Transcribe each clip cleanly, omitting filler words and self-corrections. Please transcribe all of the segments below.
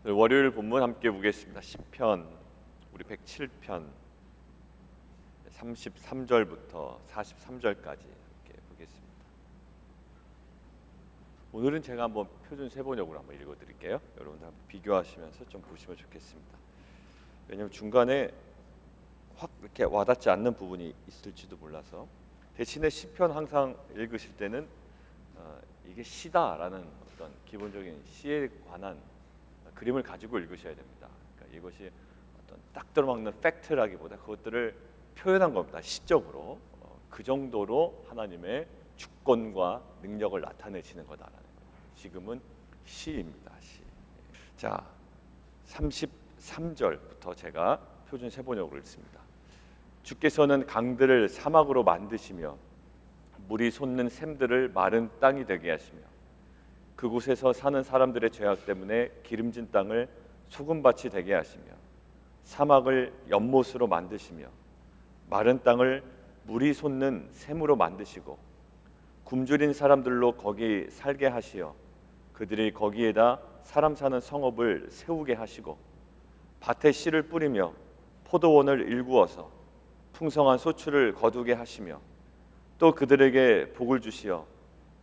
월요일 본문 함께 보겠습니다. 시편 우리 107편 33절부터 43절까지 함께 보겠습니다. 오늘은 제가 한번 표준 세번역으로 한번 읽어드릴게요. 여러분들 한번 비교하시면서 좀 보시면 좋겠습니다. 왜냐하면 중간에 확 이렇게 와닿지 않는 부분이 있을지도 몰라서 대신에 시편 항상 읽으실 때는 이게 시다라는 어떤 기본적인 시에 관한 그림을 가지고 읽으셔야 됩니다. 그러니까 이것이 어떤 딱 들어맞는 팩트라기보다 그것들을 표현한 겁니다. 시적으로 그 정도로 하나님의 주권과 능력을 나타내시는 거다라는 거예요. 지금은 시입니다. 시. 자, 33절부터 제가 표준 세번역으로 읽습니다. 주께서는 강들을 사막으로 만드시며 물이 솟는 샘들을 마른 땅이 되게 하시며 그곳에서 사는 사람들의 죄악 때문에 기름진 땅을 소금밭이 되게 하시며 사막을 연못으로 만드시며 마른 땅을 물이 솟는 샘으로 만드시고 굶주린 사람들로 거기 살게 하시어 그들이 거기에다 사람 사는 성읍을 세우게 하시고 밭에 씨를 뿌리며 포도원을 일구어서 풍성한 소출을 거두게 하시며 또 그들에게 복을 주시어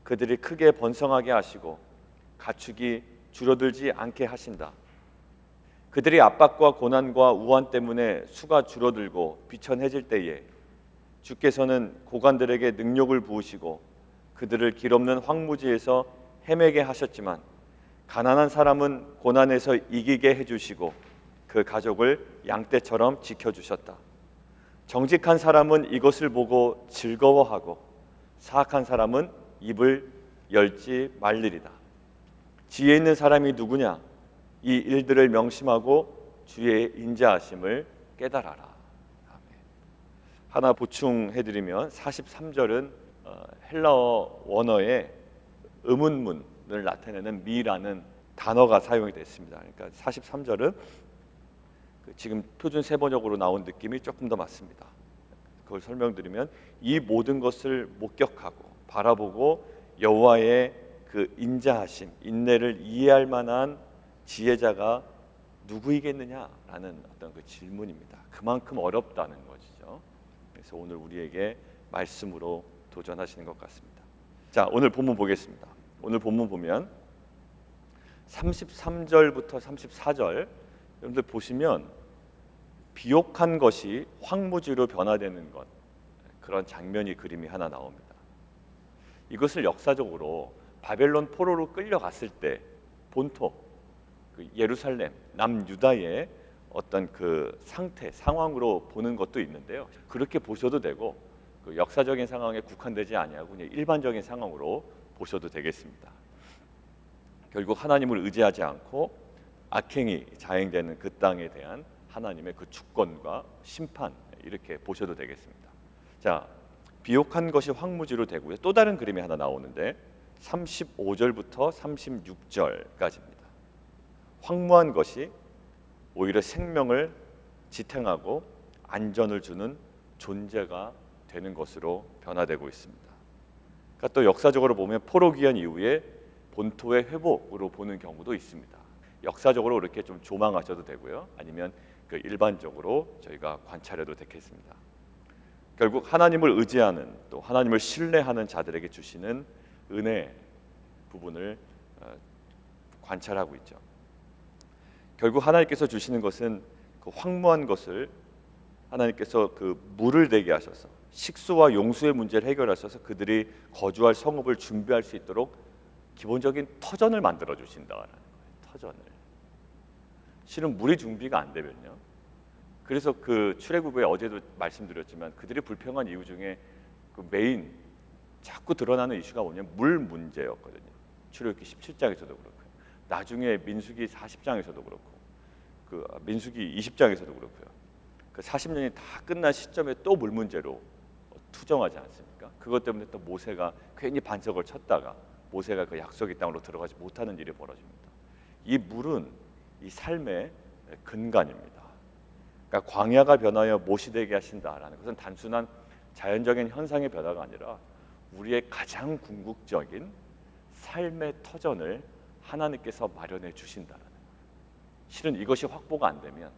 그들이 크게 번성하게 하시고 가축이 줄어들지 않게 하신다. 그들이 압박과 고난과 우환 때문에 수가 줄어들고 비천해질 때에 주께서는 고관들에게 능력을 부으시고 그들을 길 없는 황무지에서 헤매게 하셨지만 가난한 사람은 고난에서 이기게 해주시고 그 가족을 양떼처럼 지켜주셨다. 정직한 사람은 이것을 보고 즐거워하고 사악한 사람은 입을 열지 말리리다. 지혜 있는 사람이 누구냐? 이 일들을 명심하고 주의 인자하심을 깨달아라. 아멘. 하나 보충해드리면 43절은 헬라어 원어의 의문문을 나타내는 미라는 단어가 사용이 됐습니다. 그러니까 43절은 지금 표준 세번역으로 나온 느낌이 조금 더 맞습니다. 그걸 설명드리면 이 모든 것을 목격하고 바라보고 여호와의 그 인자하심, 인내를 이해할 만한 지혜자가 누구이겠느냐라는 어떤 그 질문입니다. 그만큼 어렵다는 것이죠. 그래서 오늘 우리에게 말씀으로 도전하시는 것 같습니다. 자, 오늘 본문 보겠습니다. 오늘 본문 보면 33절부터 34절 여러분들 보시면 비옥한 것이 황무지로 변화되는 것, 그런 장면이 그림이 하나 나옵니다. 이것을 역사적으로 바벨론 포로로 끌려갔을 때 본토 예루살렘 남유다의 어떤 그 상태 상황으로 보는 것도 있는데요. 그렇게 보셔도 되고 그 역사적인 상황에 국한되지 아니하고 그냥 일반적인 상황으로 보셔도 되겠습니다. 결국 하나님을 의지하지 않고 악행이 자행되는 그 땅에 대한 하나님의 그 주권과 심판, 이렇게 보셔도 되겠습니다. 자, 비옥한 것이 황무지로 되고요. 또 다른 그림이 하나 나오는데 35절부터 36절까지입니다. 황무한 것이 오히려 생명을 지탱하고 안전을 주는 존재가 되는 것으로 변화되고 있습니다. 그러니까 또 역사적으로 보면 포로 귀환 이후에 본토의 회복으로 보는 경우도 있습니다. 역사적으로 이렇게 좀 조망하셔도 되고요. 아니면 그 일반적으로 저희가 관찰해도 되겠습니다. 결국 하나님을 의지하는 또 하나님을 신뢰하는 자들에게 주시는 은혜 부분을 관찰하고 있죠. 결국 하나님께서 주시는 것은 그 황무한 것을 하나님께서 그 물을 되게 하셔서 식수와 용수의 문제를 해결하셔서 그들이 거주할 성읍을 준비할 수 있도록 기본적인 터전을 만들어 주신다는 거예요. 터전을. 실은 물이 준비가 안 되면요. 그래서 그 출애굽에 어제도 말씀드렸지만 그들이 불평한 이유 중에 그 메인 자꾸 드러나는 이슈가 뭐냐면 물 문제였거든요. 출애굽기 17장에서도 그렇고요. 나중에 민수기 40장에서도 그렇고 그 민수기 20장에서도 그렇고요. 그 40년이 다 끝난 시점에 또 물 문제로 투정하지 않습니까? 그것 때문에 또 모세가 괜히 반석을 쳤다가 모세가 그 약속의 땅으로 들어가지 못하는 일이 벌어집니다. 이 물은 이 삶의 근간입니다. 그러니까 광야가 변하여 못이 되게 하신다라는 것은 단순한 자연적인 현상의 변화가 아니라 우리의 가장 궁극적인 삶의 터전을 하나님께서 마련해 주신다는 거예요. 실은 이것이 확보가 안 되면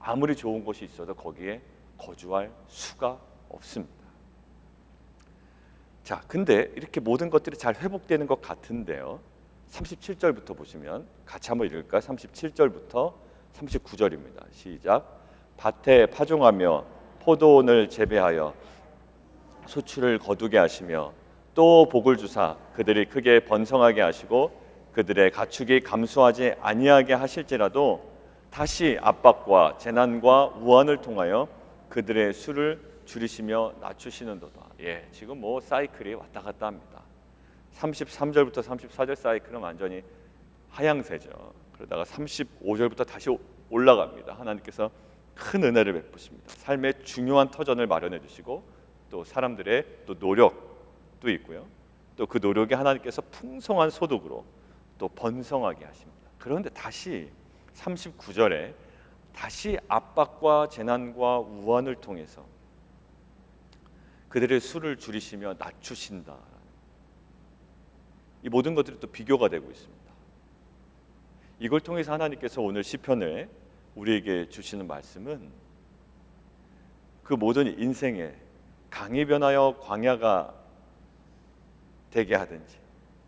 아무리 좋은 곳이 있어도 거기에 거주할 수가 없습니다. 자, 근데 이렇게 모든 것들이 잘 회복되는 것 같은데요. 37절부터 보시면 같이 한번 읽을까요? 37절부터 39절입니다. 시작. 밭에 파종하며 포도원을 재배하여 소출을 거두게 하시며 또 복을 주사 그들이 크게 번성하게 하시고 그들의 가축이 감수하지 아니하게 하실지라도 다시 압박과 재난과 우환을 통하여 그들의 수를 줄이시며 낮추시는도다. 예, 지금 뭐 사이클이 왔다 갔다 합니다. 33절부터 34절 사이클은 완전히 하향세죠. 그러다가 35절부터 다시 올라갑니다. 하나님께서 큰 은혜를 베푸십니다. 삶의 중요한 터전을 마련해 주시고 또 사람들의 또 노력도 있고요. 또 그 노력이 하나님께서 풍성한 소득으로 또 번성하게 하십니다. 그런데 다시 39절에 다시 압박과 재난과 우환을 통해서 그들의 수를 줄이시며 낮추신다. 이 모든 것들이 또 비교가 되고 있습니다. 이걸 통해서 하나님께서 오늘 시편에 우리에게 주시는 말씀은 그 모든 인생에 강이 변하여 광야가 되게 하든지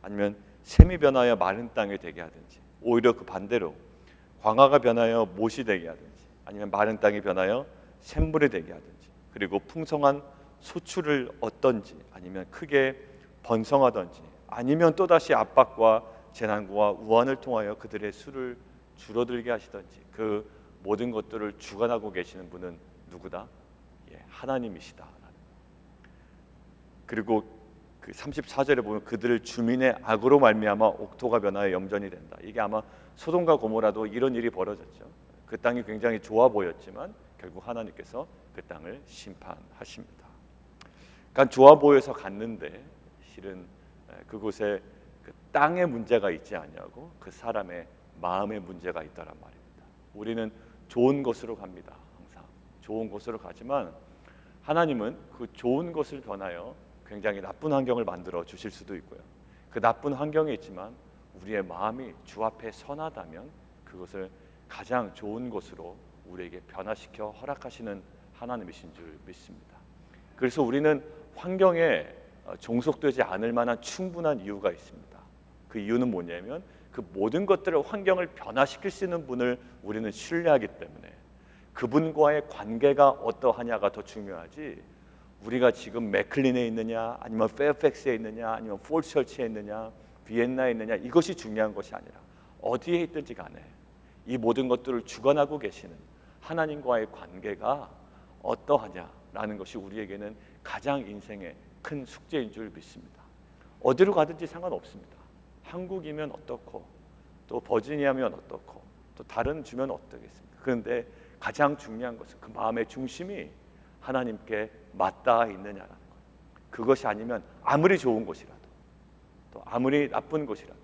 아니면 샘이 변하여 마른 땅이 되게 하든지 오히려 그 반대로 광야가 변하여 못이 되게 하든지 아니면 마른 땅이 변하여 샘물이 되게 하든지 그리고 풍성한 소출을 얻든지 아니면 크게 번성하든지 아니면 또다시 압박과 재난과 우환을 통하여 그들의 수를 줄어들게 하시든지 그 모든 것들을 주관하고 계시는 분은 누구다? 예, 하나님이시다. 그리고 그 34절에 보면 그들을 주민의 악으로 말미암아 옥토가 변하여 염전이 된다. 이게 아마 소돔과 고모라도 이런 일이 벌어졌죠. 그 땅이 굉장히 좋아 보였지만 결국 하나님께서 그 땅을 심판하십니다. 그러니까 좋아 보여서 갔는데 실은 그곳에 그 땅의 문제가 있지 않냐고 그 사람의 마음의 문제가 있다란 말입니다. 우리는 좋은 곳으로 갑니다. 항상 좋은 곳으로 가지만 하나님은 그 좋은 곳을 변하여 굉장히 나쁜 환경을 만들어 주실 수도 있고요. 그 나쁜 환경에 있지만 우리의 마음이 주 앞에 선하다면 그것을 가장 좋은 곳으로 우리에게 변화시켜 허락하시는 하나님이신 줄 믿습니다. 그래서 우리는 환경에 종속되지 않을 만한 충분한 이유가 있습니다. 그 이유는 뭐냐면 그 모든 것들을 환경을 변화시킬 수 있는 분을 우리는 신뢰하기 때문에 그분과의 관계가 어떠하냐가 더 중요하지 우리가 지금 맥클린에 있느냐 아니면 페어팩스에 있느냐 아니면 폴처치에 있느냐 비엔나에 있느냐 이것이 중요한 것이 아니라 어디에 있든지 간에 이 모든 것들을 주관하고 계시는 하나님과의 관계가 어떠하냐라는 것이 우리에게는 가장 인생의 큰 숙제인 줄 믿습니다. 어디로 가든지 상관없습니다. 한국이면 어떻고 또 버지니아면 어떻고 또 다른 주면 어떻겠습니까? 그런데 가장 중요한 것은 그 마음의 중심이 하나님께 맞닿아 있느냐라는 것. 그것이 아니면 아무리 좋은 곳이라도 또 아무리 나쁜 곳이라도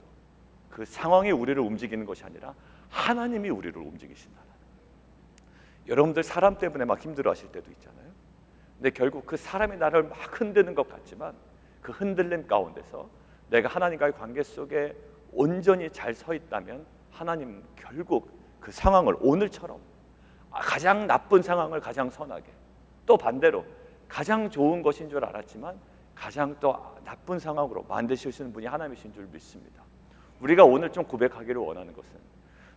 그 상황이 우리를 움직이는 것이 아니라 하나님이 우리를 움직이신다는 것. 여러분들 사람 때문에 막 힘들어하실 때도 있잖아요. 근데 결국 그 사람이 나를 막 흔드는 것 같지만 그 흔들림 가운데서 내가 하나님과의 관계 속에 온전히 잘 서 있다면 하나님 결국 그 상황을 오늘처럼 가장 나쁜 상황을 가장 선하게 또 반대로 가장 좋은 것인 줄 알았지만 가장 또 나쁜 상황으로 만드실 수 있는 분이 하나님이신 줄 믿습니다. 우리가 오늘 좀 고백하기를 원하는 것은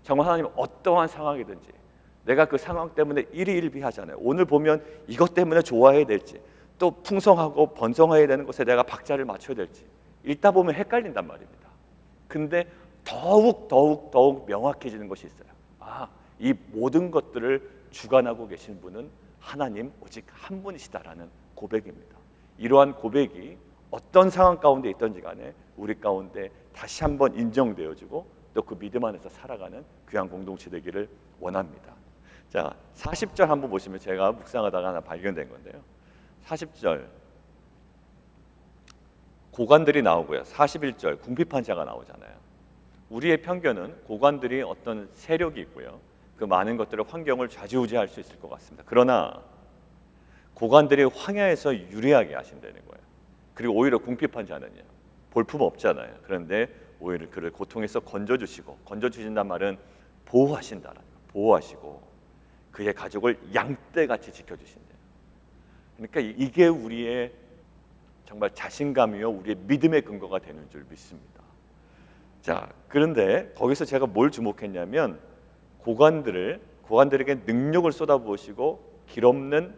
정말 하나님 어떠한 상황이든지 내가 그 상황 때문에 일희일비하잖아요. 오늘 보면 이것 때문에 좋아해야 될지 또 풍성하고 번성해야 되는 것에 내가 박자를 맞춰야 될지 읽다 보면 헷갈린단 말입니다. 근데 더욱 명확해지는 것이 있어요. 이 모든 것들을 주관하고 계신 분은 하나님 오직 한 분이시다라는 고백입니다. 이러한 고백이 어떤 상황 가운데 있든지 간에 우리 가운데 다시 한번 인정되어지고 또 그 믿음 안에서 살아가는 귀한 공동체 되기를 원합니다. 자, 40절 한번 보시면 제가 묵상하다가 하나 발견된 건데요. 40절 고관들이 나오고요. 41절 궁핍한 자가 나오잖아요. 우리의 편견은 고관들이 어떤 세력이 있고요. 그 많은 것들을 환경을 좌지우지할 수 있을 것 같습니다. 그러나 고관들이 황야에서 유리하게 하신다는 거예요. 그리고 오히려 궁핍한 자는요. 볼품 없잖아요. 그런데 오히려 그를 고통에서 건져주시고 건져주신단 말은 보호하신다라는 거예요. 보호하시고 그의 가족을 양떼같이 지켜주신대요. 그러니까 이게 우리의 정말 자신감이요 우리의 믿음의 근거가 되는 줄 믿습니다. 자, 그런데 거기서 제가 뭘 주목했냐면 고관들에게 능력을 쏟아부으시고 길없는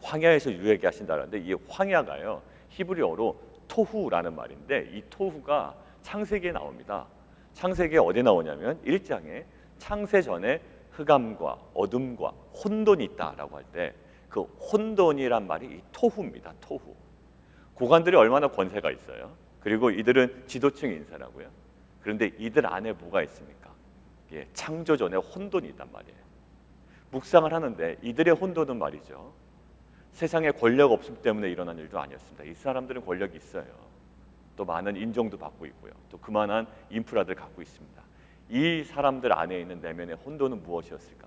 황야에서 유예하게 하신다는데, 이 황야가요 히브리어로 토후라는 말인데, 이 토후가 창세기에 나옵니다. 창세기에 어디 나오냐면 1장에 창세 전에 흑암과 어둠과 혼돈이 있다라고 할 때 그 혼돈이란 말이 이 토후입니다. 토후. 고관들이 얼마나 권세가 있어요. 그리고 이들은 지도층 인사라고요. 그런데 이들 안에 뭐가 있습니까? 예, 창조 전에 혼돈이 있단 말이에요. 묵상을 하는데 이들의 혼돈은 말이죠, 세상에 권력 없음 때문에 일어난 일도 아니었습니다. 이 사람들은 권력이 있어요. 또 많은 인정도 받고 있고요. 또 그만한 인프라들 갖고 있습니다. 이 사람들 안에 있는 내면의 혼돈은 무엇이었을까?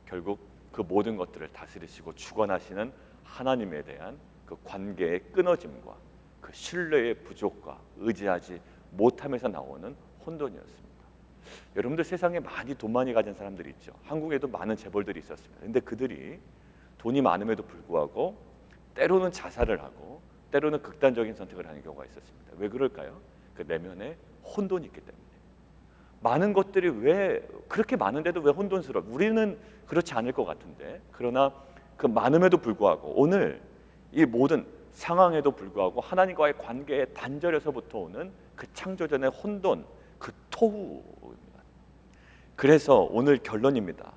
결국 그 모든 것들을 다스리시고 주관하시는 하나님에 대한 그 관계의 끊어짐과 그 신뢰의 부족과 의지하지 못함에서 나오는 혼돈이었습니다. 여러분들 세상에 돈 많이 가진 사람들이 있죠. 한국에도 많은 재벌들이 있었습니다. 그런데 그들이 돈이 많음에도 불구하고 때로는 자살을 하고 때로는 극단적인 선택을 하는 경우가 있었습니다. 왜 그럴까요? 그 내면에 혼돈이 있기 때문에. 많은 것들이 왜 그렇게 많은데도 왜 혼돈스러워? 우리는 그렇지 않을 것 같은데, 그러나 그 많음에도 불구하고 오늘 이 모든 상황에도 불구하고 하나님과의 관계의 단절에서부터 오는 그 창조전의 혼돈, 그 토후입니다. 그래서 오늘 결론입니다.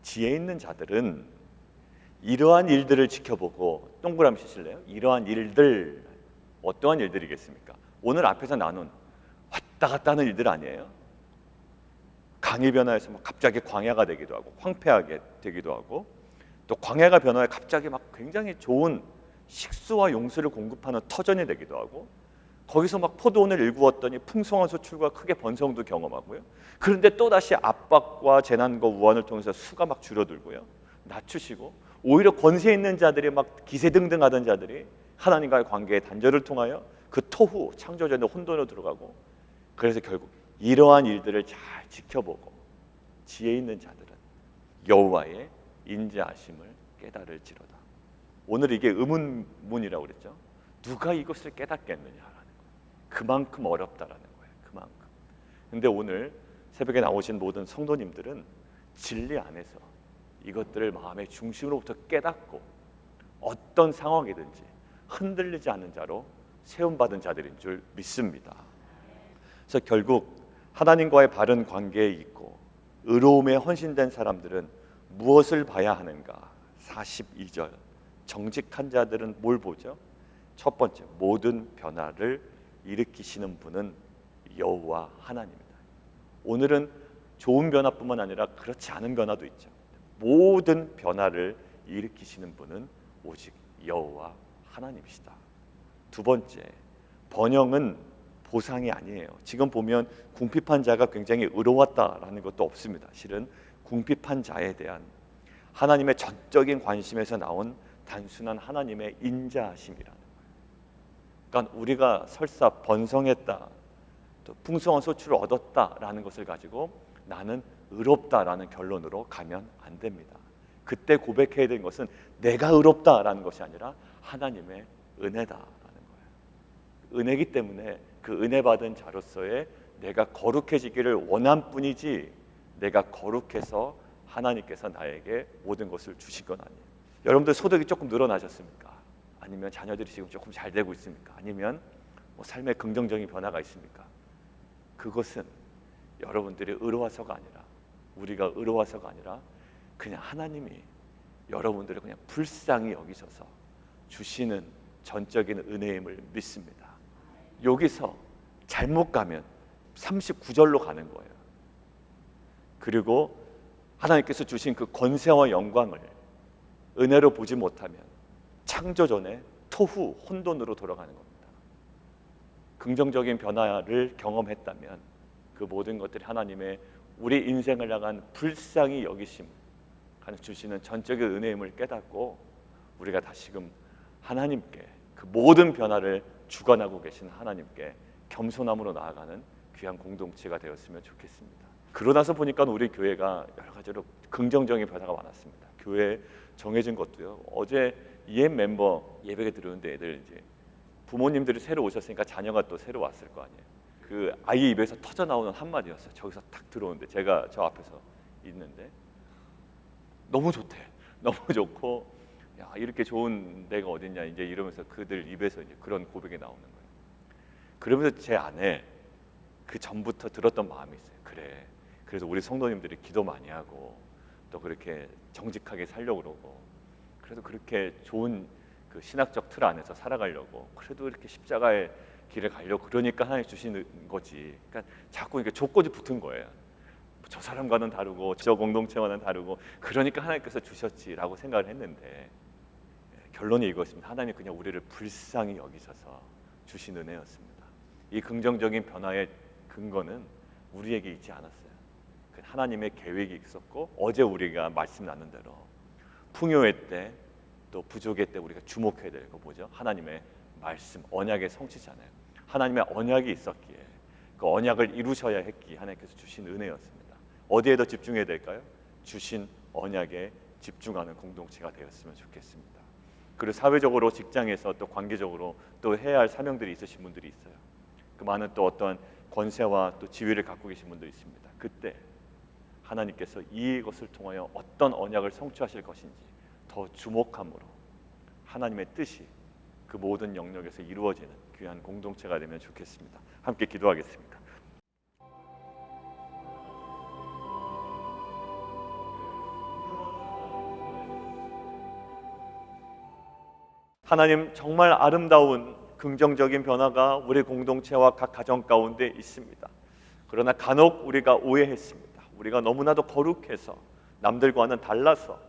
지혜 있는 자들은 이러한 일들을 지켜보고, 동그라미 치실래요? 이러한 일들, 어떠한 일들이겠습니까? 오늘 앞에서 나눈 왔다 갔다 하는 일들 아니에요? 강이 변화해서 갑자기 광야가 되기도 하고 황폐하게 되기도 하고, 또 광야가 변화해 갑자기 굉장히 좋은 식수와 용수를 공급하는 터전이 되기도 하고, 거기서 포도원을 일구었더니 풍성한 소출과 크게 번성도 경험하고요. 그런데 또다시 압박과 재난과 우환을 통해서 수가 줄어들고요, 낮추시고, 오히려 권세 있는 자들이 기세등등하던 자들이 하나님과의 관계의 단절을 통하여 그 토후, 창조전의 혼돈으로 들어가고, 그래서 결국 이러한 일들을 잘 지켜보고 지혜 있는 자들은 여호와의 인자하심을 깨달을지로다. 오늘 이게 의문문이라고 그랬죠. 누가 이것을 깨닫겠느냐라는 거예요. 그만큼 어렵다라는 거예요. 그만큼. 근데 오늘 새벽에 나오신 모든 성도님들은 진리 안에서 이것들을 마음의 중심으로부터 깨닫고 어떤 상황이든지 흔들리지 않는 자로 세움받은 자들인 줄 믿습니다. 그래서 결국 하나님과의 바른 관계에 있고 의로움에 헌신된 사람들은 무엇을 봐야 하는가? 42절, 정직한 자들은 뭘 보죠? 첫 번째, 모든 변화를 일으키시는 분은 여호와 하나님이다. 오늘은 좋은 변화뿐만 아니라 그렇지 않은 변화도 있죠. 모든 변화를 일으키시는 분은 오직 여호와 하나님이시다. 두 번째, 번영은 보상이 아니에요. 지금 보면 궁핍한 자가 굉장히 의로웠다라는 것도 없습니다. 실은 궁핍한 자에 대한 하나님의 전적인 관심에서 나온 단순한 하나님의 인자하심이라는 거예요. 그러니까 우리가 설사 번성했다, 또 풍성한 소출을 얻었다라는 것을 가지고 나는 의롭다라는 결론으로 가면 안 됩니다. 그때 고백해야 되는 것은 내가 의롭다라는 것이 아니라 하나님의 은혜다라는 거예요. 은혜이기 때문에 그 은혜 받은 자로서의 내가 거룩해지기를 원한 뿐이지, 내가 거룩해서 하나님께서 나에게 모든 것을 주신 건 아니에요. 여러분들 소득이 조금 늘어나셨습니까? 아니면 자녀들이 지금 조금 잘 되고 있습니까? 아니면 삶의 긍정적인 변화가 있습니까? 그것은 여러분들이 의로워서가 아니라, 우리가 의로워서가 아니라 그냥 하나님이 여러분들을 그냥 불쌍히 여기셔서 주시는 전적인 은혜임을 믿습니다. 여기서 잘못 가면 39절로 가는 거예요. 그리고 하나님께서 주신 그 권세와 영광을 은혜로 보지 못하면 창조전의 토후, 혼돈으로 돌아가는 겁니다. 긍정적인 변화를 경험했다면 그 모든 것들이 하나님의 우리 인생을 향한 불쌍히 여기심 주시는 전적인 은혜임을 깨닫고 우리가 다시금 하나님께 그 모든 변화를 주관하고 계신 하나님께 겸손함으로 나아가는 귀한 공동체가 되었으면 좋겠습니다. 그러나서 보니까 우리 교회가 여러 가지로 긍정적인 변화가 많았습니다. 교회 정해진 것도요. 어제 EM 멤버 예배에 들어오는데 애들 이제 부모님들이 새로 오셨으니까 자녀가 또 새로 왔을 거 아니에요. 그 아이 입에서 터져 나오는 한마디였어요. 저기서 탁 들어오는데 제가 저 앞에서 있는데 너무 좋대. 너무 좋고 야 이렇게 좋은 데가 어딨냐 이제 이러면서 그들 입에서 이제 그런 고백이 나오는 거예요. 그러면서 제 안에 그 전부터 들었던 마음이 있어요. 그래. 그래서 우리 성도님들이 기도 많이 하고 또 그렇게 정직하게 살려고 그러고 그래도 그렇게 좋은 그 신학적 틀 안에서 살아가려고 그래도 이렇게 십자가의 길을 가려고 그러니까 하나님 주시는 거지. 그러니까 자꾸 이렇게 조건이 붙은 거예요. 저 사람과는 다르고 저 공동체와는 다르고 그러니까 하나님께서 주셨지라고 생각을 했는데 결론이 이것입니다. 하나님 그냥 우리를 불쌍히 여기셔서 주신 은혜였습니다. 이 긍정적인 변화의 근거는 우리에게 있지 않았어요. 그 하나님의 계획이 있었고 어제 우리가 말씀 나눈 대로 풍요의 때 또 부족의 때 우리가 주목해야 될 거 뭐죠? 하나님의 말씀, 언약의 성취잖아요. 하나님의 언약이 있었기에 그 언약을 이루셔야 했기에 하나님께서 주신 은혜였습니다. 어디에 더 집중해야 될까요? 주신 언약에 집중하는 공동체가 되었으면 좋겠습니다. 그리고 사회적으로 직장에서 또 관계적으로 또 해야 할 사명들이 있으신 분들이 있어요. 그 많은 또 어떤 권세와 또 지위를 갖고 계신 분도 있습니다. 그때 하나님께서 이것을 통하여 어떤 언약을 성취하실 것인지 더 주목함으로 하나님의 뜻이 그 모든 영역에서 이루어지는 귀한 공동체가 되면 좋겠습니다. 함께 기도하겠습니다. 하나님 정말 아름다운 긍정적인 변화가 우리 공동체와 각 가정 가운데 있습니다. 그러나 간혹 우리가 오해했습니다. 우리가 너무나도 거룩해서 남들과는 달라서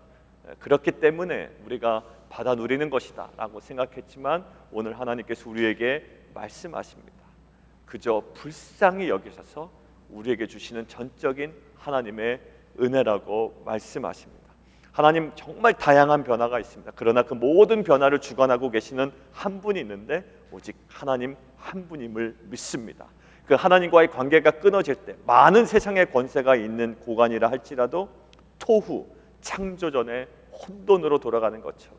그렇기 때문에 우리가 받아 누리는 것이다 라고 생각했지만 오늘 하나님께서 우리에게 말씀하십니다. 그저 불쌍히 여기셔서 우리에게 주시는 전적인 하나님의 은혜라고 말씀하십니다. 하나님 정말 다양한 변화가 있습니다. 그러나 그 모든 변화를 주관하고 계시는 한 분이 있는데 오직 하나님 한 분임을 믿습니다. 그 하나님과의 관계가 끊어질 때 많은 세상의 권세가 있는 고관이라 할지라도 토후, 창조전의 혼돈으로 돌아가는 것처럼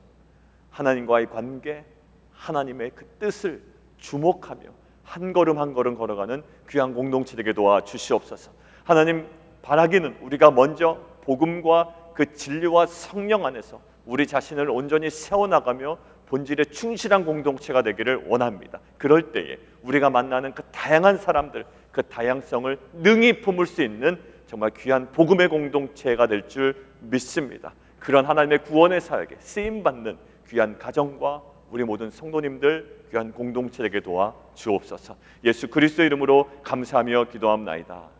하나님과의 관계, 하나님의 그 뜻을 주목하며 한 걸음 한 걸음 걸어가는 귀한 공동체 되게 도와 주시옵소서. 하나님 바라기는 우리가 먼저 복음과 그 진리와 성령 안에서 우리 자신을 온전히 세워나가며 본질에 충실한 공동체가 되기를 원합니다. 그럴 때에 우리가 만나는 그 다양한 사람들, 그 다양성을 능히 품을 수 있는 정말 귀한 복음의 공동체가 될 줄 믿습니다. 그런 하나님의 구원의 사역에 쓰임받는 귀한 가정과 우리 모든 성도님들 귀한 공동체 되게 도와 주옵소서. 예수 그리스도의 이름으로 감사하며 기도합나이다.